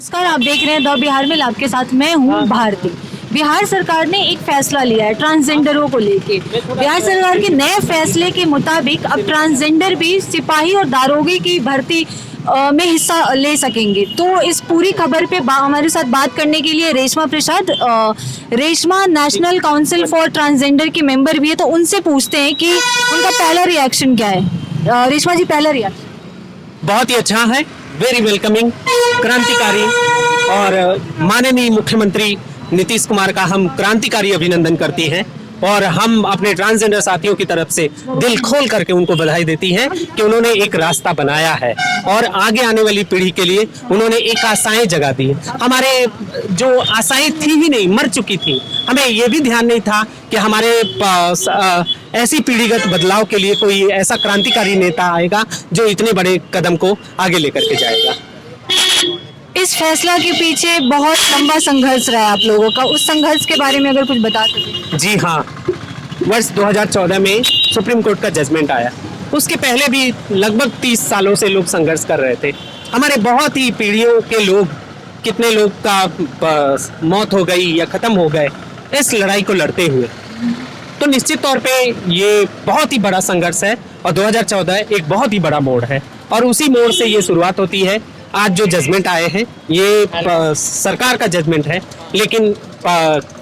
नमस्कार, आप देख रहे हैं द बिहार में आपके साथ मैं हूँ भारती। बिहार सरकार ने एक फैसला लिया है ट्रांसजेंडरों को लेके। बिहार सरकार के नए फैसले के मुताबिक अब ट्रांसजेंडर भी सिपाही और दारोगी की भर्ती में हिस्सा ले सकेंगे। तो इस पूरी खबर पे हमारे साथ बात करने के लिए Reshma Prasad, Reshma National Council for transgender की मेंबर भी है, तो उनसे पूछते हैं कि उनका पहला रिएक्शन क्या है। रेशमा जी, पहला रिएक्शन? बहुत ही अच्छा है, वेरी वेलकमिंग, क्रांतिकारी और माननीय मुख्यमंत्री नीतीश कुमार का हम क्रांतिकारी अभिनंदन करते हैं और हम अपने ट्रांसजेंडर साथियों की तरफ से दिल खोल करके उनको बधाई देती हैं कि उन्होंने एक रास्ता बनाया है और आगे आने वाली पीढ़ी के लिए उन्होंने एक आशाएं जगा दी। हमारे जो आशाएं थी ही नहीं, मर चुकी थी। हमें ये भी ध्यान नहीं था कि हमारे पास ऐसी पीढ़ीगत बदलाव के लिए कोई ऐसा क्रांतिकारी नेता आएगा जो इतने बड़े कदम को आगे लेकर के जाएगा। इस फैसला के पीछे बहुत लंबा संघर्ष रहा है आप लोगों का, उस संघर्ष के बारे में अगर कुछ बता सकें। जी हाँ, वर्ष 2014 में सुप्रीम कोर्ट का जजमेंट आया। उसके पहले भी लगभग 30 सालों से लोग संघर्ष कर रहे थे। हमारे बहुत ही पीढ़ियों के लोग, कितने लोग का मौत हो गई या खत्म हो गए इस लड़ाई को लड़ते हुए। तो निश्चित तौर पे ये बहुत ही बड़ा संघर्ष है और 2014 एक बहुत ही बड़ा मोड़ है और उसी मोड़ से ये शुरुआत होती है। आज जो जजमेंट आए हैं ये सरकार का जजमेंट है, लेकिन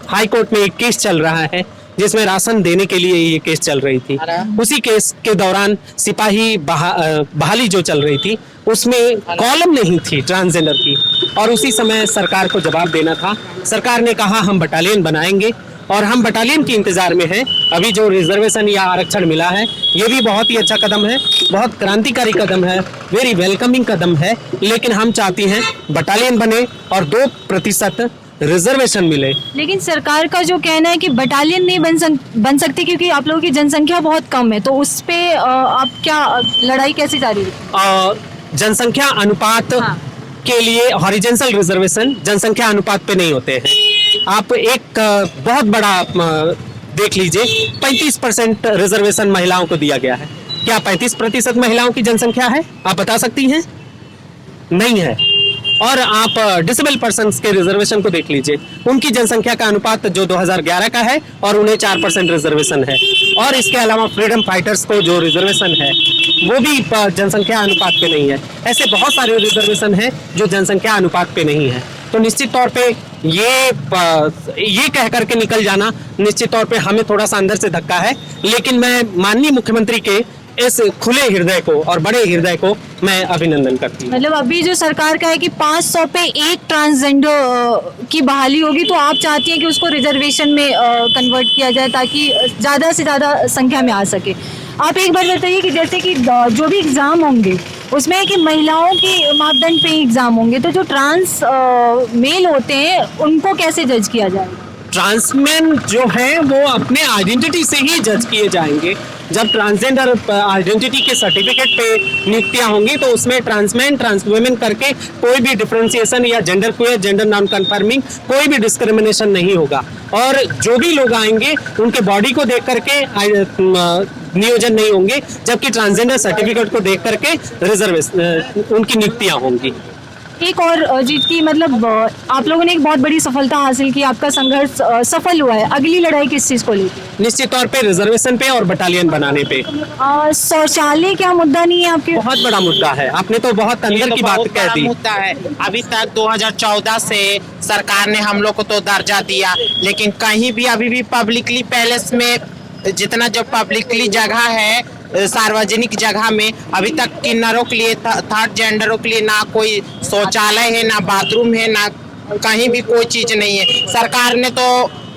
हाई कोर्ट में एक केस चल रहा है जिसमें राशन देने के लिए ये केस चल रही थी। उसी केस के दौरान सिपाही बहाली जो चल रही थी उसमें कॉलम नहीं थी ट्रांसजेंडर की और उसी समय सरकार को जवाब देना था। सरकार ने कहा हम बटालियन बनाएंगे और हम बटालियन के इंतजार में हैं। अभी जो रिजर्वेशन या आरक्षण मिला है ये भी बहुत ही अच्छा कदम है, बहुत क्रांतिकारी कदम है, वेरी वेलकमिंग कदम है, लेकिन हम चाहते हैं बटालियन बने और 2% रिजर्वेशन मिले। लेकिन सरकार का जो कहना है कि बटालियन नहीं बन सकती क्योंकि आप लोगों की जनसंख्या बहुत कम है, तो उस पे आप क्या लड़ाई कैसे जारी रखेंगे? जनसंख्या अनुपात के लिए हॉरिजॉन्टल रिजर्वेशन जनसंख्या अनुपात पे नहीं होते हैं। आप एक बहुत बड़ा देख लीजिए, 35% रिजर्वेशन महिलाओं को दिया गया है। क्या 35% महिलाओं की जनसंख्या है? आप बता सकती हैं? नहीं है। और आप डिसेबल पर्सन्स के रिजर्वेशन को देख लीजिए, उनकी जनसंख्या का अनुपात जो 2011 का है और उन्हें 4% रिजर्वेशन है। और इसके अलावा फ्रीडम फाइटर्स को जो रिजर्वेशन है वो भी जनसंख्या अनुपात पे नहीं है। ऐसे बहुत सारे रिजर्वेशन हैं जो जनसंख्या अनुपात पे नहीं है। तो निश्चित तौर पे ये कह करके निकल जाना निश्चित तौर पे हमें थोड़ा सा अंदर से धक्का है, लेकिन मैं माननीय मुख्यमंत्री के इस खुले हृदय को और बड़े हृदय को मैं अभिनंदन करती हूँ। मतलब अभी जो सरकार का है कि 500 पे एक ट्रांसजेंडर की बहाली होगी, तो आप चाहती हैं कि उसको रिजर्वेशन में कन्वर्ट किया जाए ताकि ज़्यादा से ज़्यादा संख्या में आ सके। आप एक बार बताइए कि जैसे कि जो भी एग्ज़ाम होंगे उसमें है कि महिलाओं की मापदंड पे एग्ज़ाम होंगे, तो जो ट्रांस मेल होते हैं उनको कैसे जज किया जाएगा? ट्रांसमैन जो है वो अपने आइडेंटिटी से ही जज किए जाएंगे। जब ट्रांसजेंडर आइडेंटिटी के सर्टिफिकेट पे नियुक्तियां होंगी तो उसमें ट्रांसमैन ट्रांसवुमेन करके कोई भी डिफरेंशिएशन या gender queer, gender non confirming कोई भी डिस्क्रिमिनेशन नहीं होगा। और जो भी लोग आएंगे उनके बॉडी को देख करके नियोजन नहीं होंगे, जबकि ट्रांसजेंडर सर्टिफिकेट को देख करके रिजर्वेशन उनकी नियुक्तियां होंगी। एक और चीज की मतलब आप लोगों ने एक बहुत बड़ी सफलता हासिल की, आपका संघर्ष सफल हुआ है। अगली लड़ाई किस चीज को लेकर? निश्चित तौर पे रिजर्वेशन पे और बटालियन बनाने पे। शौचालय क्या मुद्दा नहीं है आपके? बहुत बड़ा मुद्दा है, आपने तो बहुत अंदर की बात कह दी। मुद्दा है। अभी तक 2014 से सरकार ने हम लोग को तो दर्जा दिया, लेकिन कहीं भी अभी भी पब्लिकली पैलेस में जितना जो पब्लिकली जगह है, सार्वजनिक जगह में अभी तक किन्नरों के लिए, थर्ड जेंडरों के लिए ना कोई शौचालय है, ना बाथरूम है, ना कहीं भी कोई चीज नहीं है। सरकार ने तो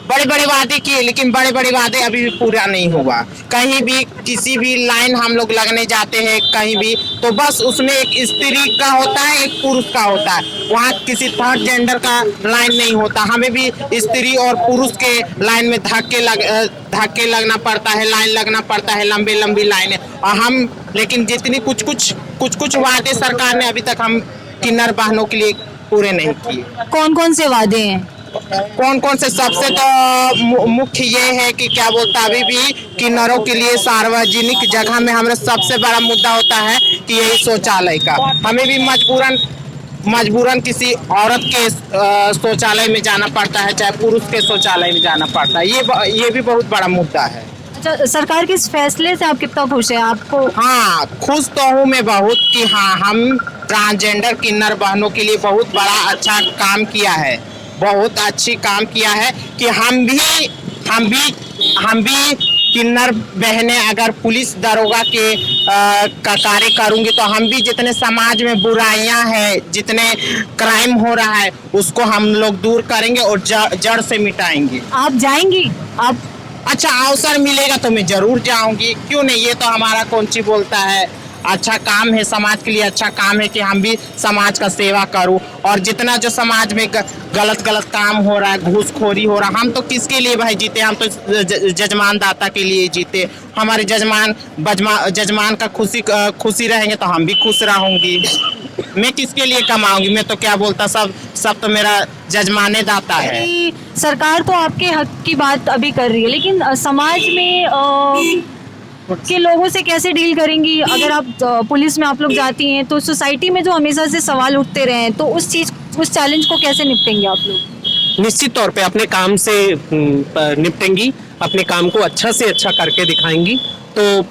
बड़े बड़े वादे किए, लेकिन बड़े बड़े वादे अभी भी पूरा नहीं हुआ। कहीं भी किसी भी लाइन हम लोग लगने जाते हैं कहीं भी, तो बस उसमें एक स्त्री का होता है, एक पुरुष का होता है, वहाँ किसी थर्ड जेंडर का लाइन नहीं होता। हमें भी स्त्री और पुरुष के लाइन में धक्के लगना पड़ता है, लाइन लगना पड़ता है, लंबी लंबी लाइनें। और हम लेकिन जितनी कुछ वादे सरकार ने अभी तक हम किन्नर बहनों के लिए पूरे नहीं किए। कौन कौन से वादे हैं? कौन से? सबसे तो मुख्य ये है कि क्या बोलता, अभी भी किन्नरों के लिए सार्वजनिक जगह में हमारा सबसे बड़ा मुद्दा होता है कि यही शौचालय का। हमें भी मजबूरन मजबूरन किसी औरत के शौचालय में जाना पड़ता है, चाहे पुरुष के शौचालय में जाना पड़ता है। ये भी बहुत बड़ा मुद्दा है। अच्छा, सरकार के इस फैसले से आप कितना खुश हैं? आपको हाँ, खुश तो हूँ मैं बहुत कि हाँ, हम ट्रांसजेंडर किन्नर बहनों के लिए बहुत बड़ा अच्छा काम किया है, बहुत अच्छी काम किया है कि हम भी किन्नर बहनें अगर पुलिस दरोगा के का कार्य करूंगी तो हम भी जितने समाज में बुराइयां हैं, जितने क्राइम हो रहा है, उसको हम लोग दूर करेंगे और जड़ से मिटाएंगे। आप जाएंगी? आप अच्छा अवसर मिलेगा तो मैं जरूर जाऊंगी, क्यों नहीं। ये तो हमारा कौन सी बोलता है, अच्छा काम है, समाज के लिए अच्छा काम है कि हम भी समाज का सेवा करूं। और जितना जो समाज में गलत काम हो रहा है, घूसखोरी हो रहा है, हम तो किसके लिए भाई जीते? हम तो जजमान दाता के लिए जीते। हमारे जजमान का खुशी रहेंगे तो हम भी खुश रहूंगी। मैं किसके लिए कमाऊंगी? मैं तो क्या बोलता, सब तो मेरा जजमाने दाता है। कि सरकार तो आपके हक की बात अभी कर रही है, लेकिन समाज में के लोगों से कैसे डील करेंगी? अगर आप पुलिस में आप लोग जाती हैं तो सोसाइटी में जो हमेशा से सवाल उठते रहे हैं, तो उस चैलेंज को कैसे निपटेंगे आप लोग? निश्चित तौर पे अपने काम से निपटेंगी, अपने काम को अच्छा से अच्छा करके दिखाएंगी। तो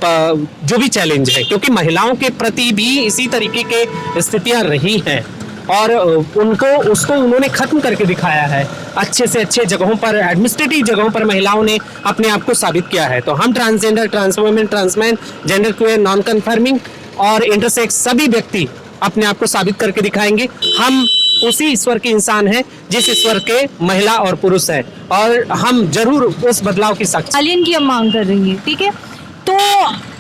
जो भी चैलेंज है, क्योंकि महिलाओं के प्रति भी इसी तरीके के स्थितियां रही हैं और उसको उन्होंने खत्म करके दिखाया है। अच्छे से अच्छे जगहों पर, एडमिनिस्ट्रेटिव जगहों पर महिलाओं ने अपने आप को साबित किया है। तो हम transgender, trans women, trans man, gender queer, non conforming और इंटरसेक्स सभी व्यक्ति अपने आप को साबित करके दिखाएंगे। हम उसी ईश्वर के इंसान हैं जिस ईश्वर के महिला और पुरुष है, और हम जरूर उस बदलाव की साक्षी। आलियन की हम मांग कर रही है, ठीक है। तो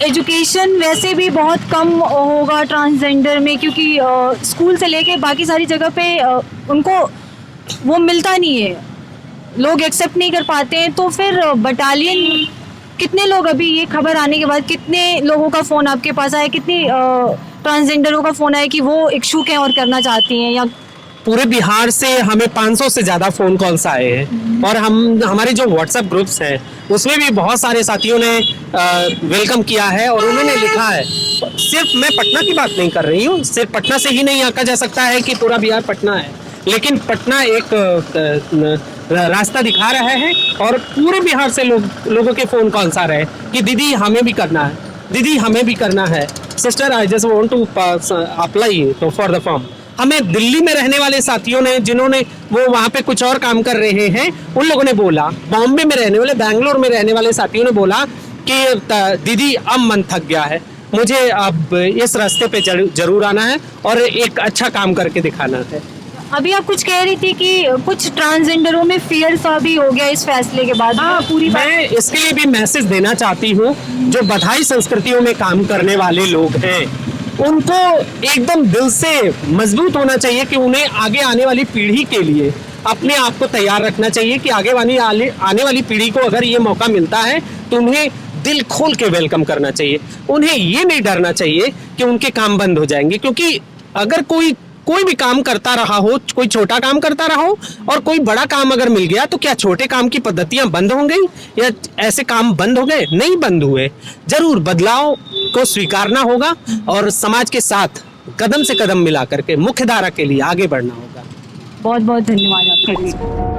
एजुकेशन वैसे भी बहुत कम होगा ट्रांसजेंडर में, क्योंकि स्कूल से लेके बाकी सारी जगह पे उनको वो मिलता नहीं है, लोग एक्सेप्ट नहीं कर पाते हैं। तो फिर बटालियन कितने लोग, अभी ये खबर आने के बाद कितने लोगों का फ़ोन आपके पास आया, कितने ट्रांसजेंडरों का फ़ोन आया कि वो इच्छुक हैं और करना चाहती हैं? या पूरे बिहार से हमें 500 से ज़्यादा फ़ोन कॉल्स आए हैं, और हमारे जो व्हाट्सएप ग्रुप्स हैं उसमें भी बहुत सारे साथियों ने वेलकम किया है। और उन्होंने लिखा है, सिर्फ मैं पटना की बात नहीं कर रही हूँ, सिर्फ पटना से ही नहीं आका जा सकता है कि पूरा बिहार पटना है, लेकिन पटना एक रास्ता दिखा रहा है। और पूरे बिहार से लोगों के फ़ोन कॉल्स आ रहे हैं कि दीदी हमें भी करना है, दीदी हमें भी करना है, sister I just want to apply तो फॉर द फॉर्म। हमें दिल्ली में रहने वाले साथियों ने, जिन्होंने वो वहाँ पे कुछ और काम कर रहे हैं, उन लोगों ने बोला, बॉम्बे में रहने वाले, बैंगलोर में रहने वाले साथियों ने बोला कि दीदी अब मन थक गया है, मुझे अब इस रास्ते पे जरूर आना है और एक अच्छा काम करके दिखाना है। अभी आप कुछ कह रही थी कि कुछ ट्रांसजेंडरों में फियर सा भी हो गया इस फैसले के बाद। हाँ, पूरी मैं इसके लिए भी मैसेज देना चाहती हूँ, जो बधाई संस्कृतियों में काम करने वाले लोग हैं, उनको एकदम दिल से मजबूत होना चाहिए कि उन्हें आगे आने वाली पीढ़ी के लिए अपने आप को तैयार रखना चाहिए कि आगे आने वाली पीढ़ी को अगर ये मौका मिलता है तो उन्हें दिल खोल के वेलकम करना चाहिए। उन्हें ये नहीं डरना चाहिए कि उनके काम बंद हो जाएंगे, क्योंकि अगर कोई भी काम करता रहा हो, कोई छोटा काम करता रहा हो और कोई बड़ा काम अगर मिल गया, तो क्या छोटे काम की पद्धतियां बंद हो गई या ऐसे काम बंद हो गए? नहीं बंद हुए। जरूर बदलाव को स्वीकारना होगा और समाज के साथ कदम से कदम मिला करके मुख्य धारा के लिए आगे बढ़ना होगा। बहुत बहुत धन्यवाद आपका।